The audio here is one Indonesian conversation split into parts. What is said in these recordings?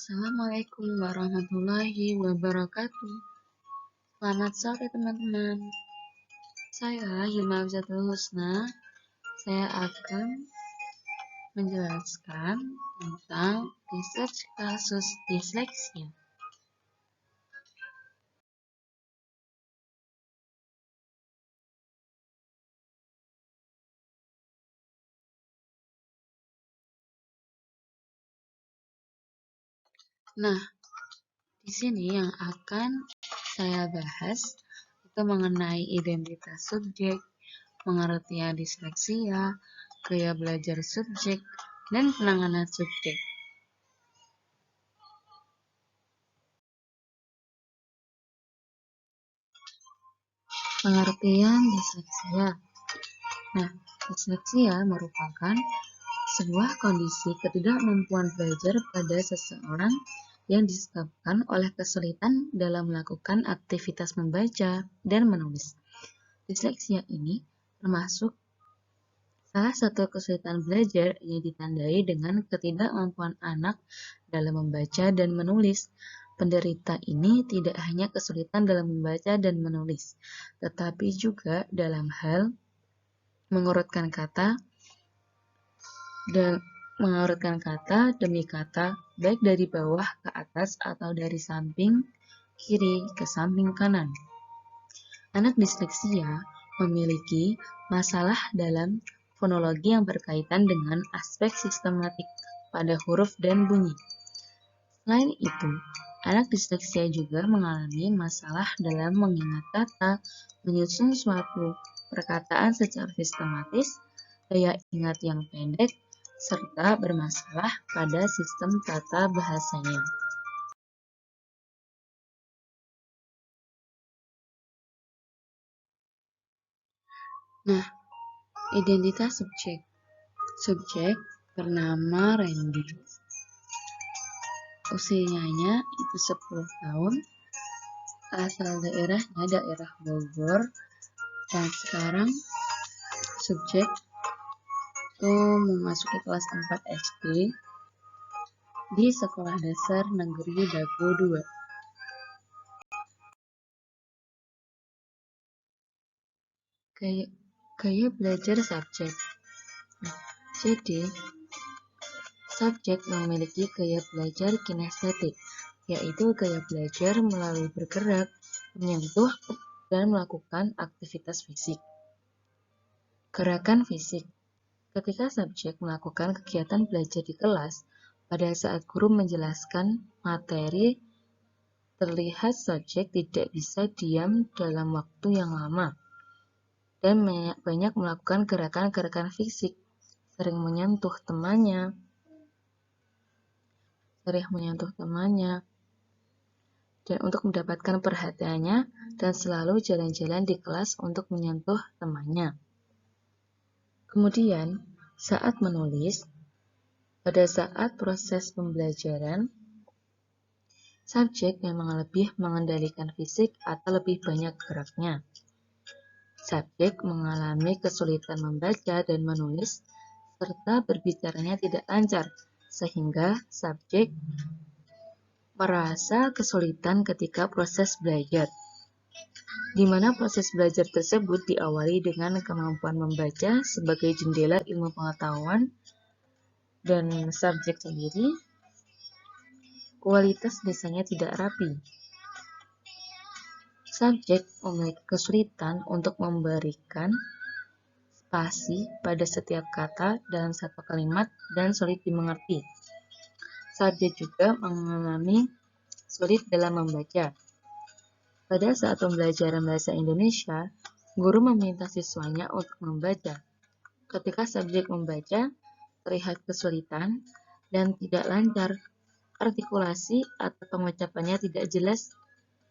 Assalamualaikum warahmatullahi wabarakatuh. Selamat sore teman-teman. Saya Hilma Hafsatul Husna. Saya akan menjelaskan tentang research kasus disleksia. Nah, di sini yang akan saya bahas itu mengenai identitas subjek, pengertian disleksia, gaya belajar subjek, dan penanganan subjek. Pengertian disleksia. Nah, disleksia merupakan sebuah kondisi ketidakmampuan belajar pada seseorang yang disebabkan oleh kesulitan dalam melakukan aktivitas membaca dan menulis. Disleksia ini termasuk salah satu kesulitan belajar yang ditandai dengan ketidakmampuan anak dalam membaca dan menulis. Penderita ini tidak hanya kesulitan dalam membaca dan menulis, tetapi juga dalam hal mengurutkan kata demi kata, baik dari bawah ke atas atau dari samping kiri ke samping kanan. Anak disleksia memiliki masalah dalam fonologi yang berkaitan dengan aspek sistematik pada huruf dan bunyi. Selain itu, anak disleksia juga mengalami masalah dalam mengingat kata, menyusun suatu perkataan secara sistematis, daya ingat yang pendek, serta bermasalah pada sistem tata bahasanya. Nah, identitas subjek. Subjek bernama Randy. Usianya itu 10 tahun, asal daerahnya daerah Bogor, dan sekarang subjek itu memasuki kelas 4 SD di Sekolah Dasar Negeri Dago 2. Gaya belajar subjek. Jadi, subjek memiliki gaya belajar kinestetik, yaitu gaya belajar melalui bergerak, menyentuh, dan melakukan aktivitas fisik. Gerakan fisik. Ketika subjek melakukan kegiatan belajar di kelas, pada saat guru menjelaskan materi, terlihat subjek tidak bisa diam dalam waktu yang lama dan banyak melakukan gerakan-gerakan fisik, sering menyentuh temannya, dan untuk mendapatkan perhatiannya dan selalu jalan-jalan di kelas untuk menyentuh temannya. Kemudian, saat menulis, pada saat proses pembelajaran, subjek memang lebih mengendalikan fisik atau lebih banyak geraknya. Subjek mengalami kesulitan membaca dan menulis, serta berbicaranya tidak lancar, sehingga subjek merasa kesulitan ketika proses belajar, di mana proses belajar tersebut diawali dengan kemampuan membaca sebagai jendela ilmu pengetahuan, dan subjek sendiri kualitas desanya tidak rapi. Subjek memiliki kesulitan untuk memberikan spasi pada setiap kata dalam satu kalimat dan sulit dimengerti. Subjek juga mengalami sulit dalam membaca. Pada saat pembelajaran bahasa Indonesia, guru meminta siswanya untuk membaca. Ketika subjek membaca, terlihat kesulitan dan tidak lancar, artikulasi atau pengucapannya tidak jelas,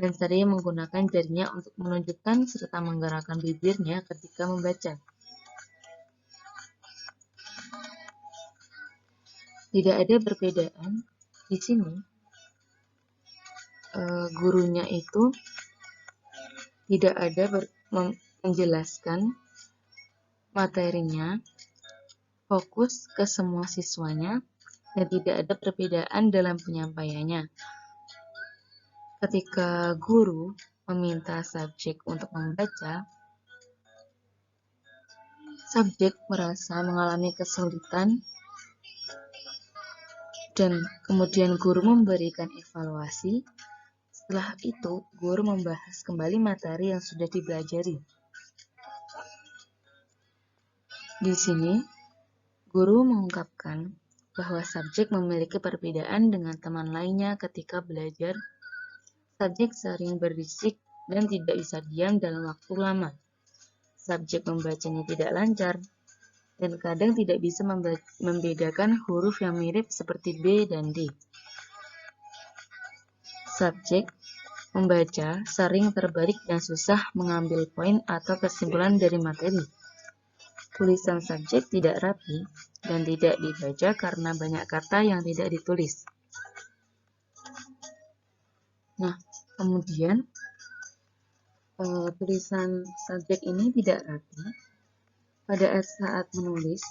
dan sering menggunakan jarinya untuk menunjukkan serta menggerakkan bibirnya ketika membaca. Tidak ada perbedaan di sini. Gurunya itu tidak ada menjelaskan materinya, fokus ke semua siswanya, dan tidak ada perbedaan dalam penyampaiannya. Ketika guru meminta subjek untuk membaca, subjek merasa mengalami kesulitan dan kemudian guru memberikan evaluasi. Setelah itu, guru membahas kembali materi yang sudah dipelajari. Di sini, guru mengungkapkan bahwa subjek memiliki perbedaan dengan teman lainnya ketika belajar. Subjek sering berisik dan tidak bisa diam dalam waktu lama. Subjek membacanya tidak lancar dan kadang tidak bisa membedakan huruf yang mirip seperti B dan D. Subjek membaca sering terbalik dan susah mengambil poin atau kesimpulan dari materi. Tulisan subjek tidak rapi dan tidak dibaca karena banyak kata yang tidak ditulis. Nah, kemudian tulisan subjek ini tidak rapi. Pada saat menulis,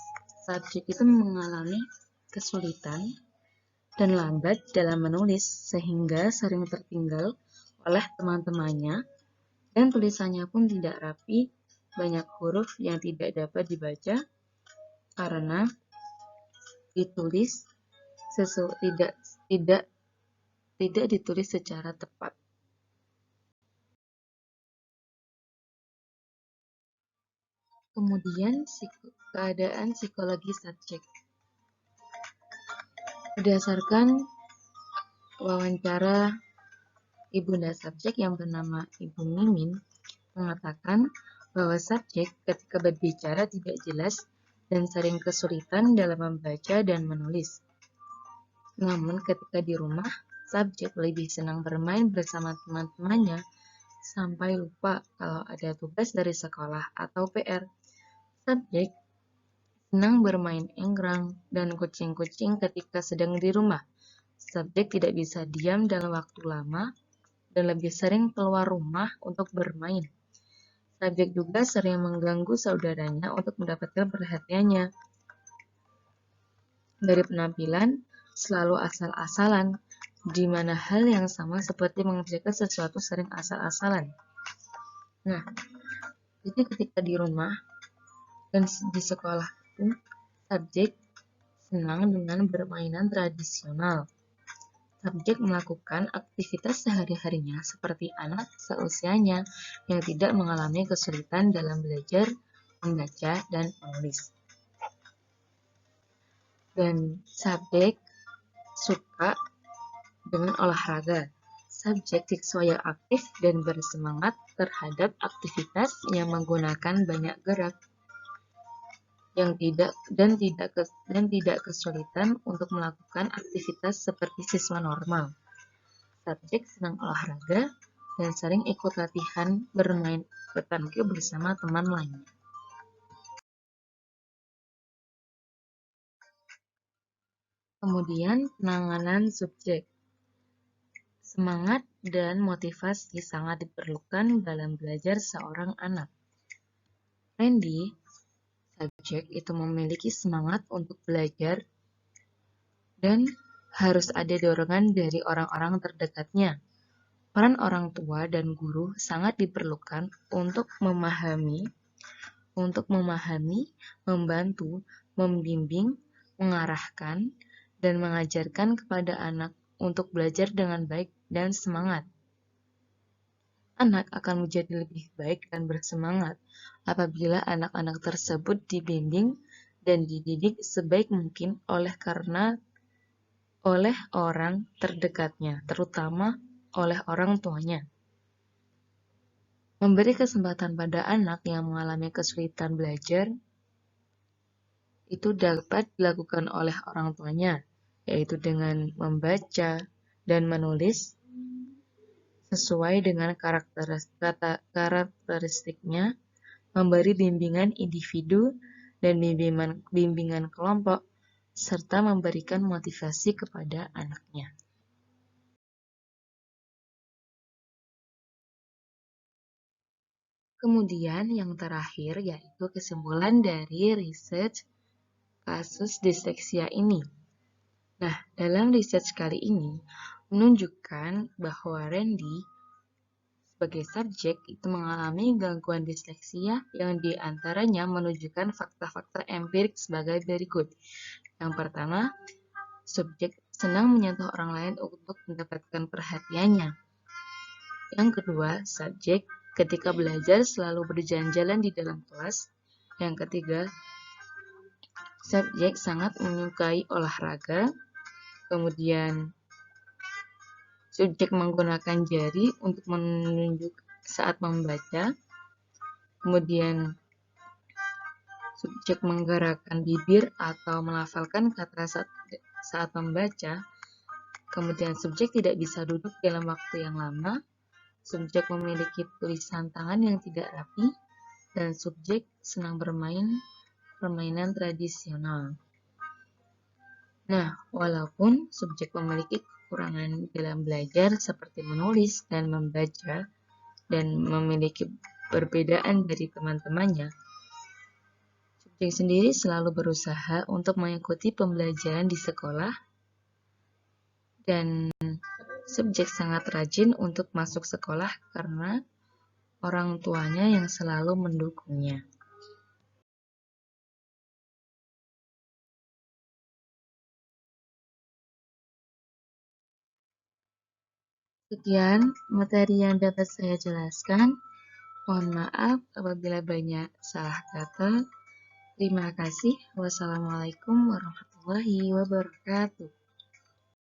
subjek itu mengalami kesulitan dan lambat dalam menulis sehingga sering tertinggal oleh teman-temannya dan tulisannya pun tidak rapi, banyak huruf yang tidak dapat dibaca karena ditulis tidak ditulis secara tepat. Kemudian keadaan psikologi subjek. Berdasarkan wawancara ibunda subjek yang bernama Ibu Mimin mengatakan bahwa subjek ketika berbicara tidak jelas dan sering kesulitan dalam membaca dan menulis. Namun ketika di rumah, subjek lebih senang bermain bersama teman-temannya sampai lupa kalau ada tugas dari sekolah atau PR. Subjek senang bermain enggrang dan kucing-kucing ketika sedang di rumah. Subjek tidak bisa diam dalam waktu lama dan lebih sering keluar rumah untuk bermain. Subjek juga sering mengganggu saudaranya untuk mendapatkan perhatiannya. Dari penampilan, selalu asal-asalan, di mana hal yang sama seperti mengerjakan sesuatu sering asal-asalan. Nah, jadi ketika di rumah dan di sekolah pun, subjek senang dengan permainan tradisional. Subjek melakukan aktivitas sehari-harinya seperti anak seusianya yang tidak mengalami kesulitan dalam belajar, membaca, dan menulis. Dan subjek suka dengan olahraga. Subjek siswa yang aktif dan bersemangat terhadap aktivitas yang menggunakan banyak gerak yang tidak kesulitan untuk melakukan aktivitas seperti siswa normal. Subjek senang olahraga dan sering ikut latihan bermain petangki bersama teman lainnya. Kemudian penanganan subjek. Semangat dan motivasi sangat diperlukan dalam belajar seorang anak. Randy, subjek itu memiliki semangat untuk belajar dan harus ada dorongan dari orang-orang terdekatnya. Peran orang tua dan guru sangat diperlukan untuk memahami, membantu, membimbing, mengarahkan, dan mengajarkan kepada anak untuk belajar dengan baik dan semangat. Anak akan menjadi lebih baik dan bersemangat apabila anak-anak tersebut dibimbing dan dididik sebaik mungkin oleh orang terdekatnya, terutama oleh orang tuanya. Memberi kesempatan pada anak yang mengalami kesulitan belajar itu dapat dilakukan oleh orang tuanya, yaitu dengan membaca dan menulis sesuai dengan karakteristiknya, memberi bimbingan individu dan bimbingan kelompok, serta memberikan motivasi kepada anaknya. Kemudian yang terakhir yaitu kesimpulan dari riset kasus disleksia ini. Nah, dalam riset kali ini menunjukkan bahwa Randy sebagai subjek itu mengalami gangguan disleksia yang diantaranya menunjukkan fakta-fakta empirik sebagai berikut. Yang pertama, subjek senang menyentuh orang lain untuk mendapatkan perhatiannya. Yang kedua, subjek ketika belajar selalu berjalan-jalan di dalam kelas. Yang ketiga, subjek sangat menyukai olahraga. Kemudian, subjek menggunakan jari untuk menunjuk saat membaca. Kemudian, subjek menggerakkan bibir atau melafalkan kata saat membaca. Kemudian, subjek tidak bisa duduk dalam waktu yang lama. Subjek memiliki tulisan tangan yang tidak rapi. Dan subjek senang bermain permainan tradisional. Nah, walaupun subjek memiliki kekurangan dalam belajar seperti menulis dan membaca dan memiliki perbedaan dari teman-temannya, subjek sendiri selalu berusaha untuk mengikuti pembelajaran di sekolah dan subjek sangat rajin untuk masuk sekolah karena orang tuanya yang selalu mendukungnya. Sekian materi yang dapat saya jelaskan. Mohon maaf apabila banyak salah kata. Terima kasih. Wassalamualaikum warahmatullahi wabarakatuh.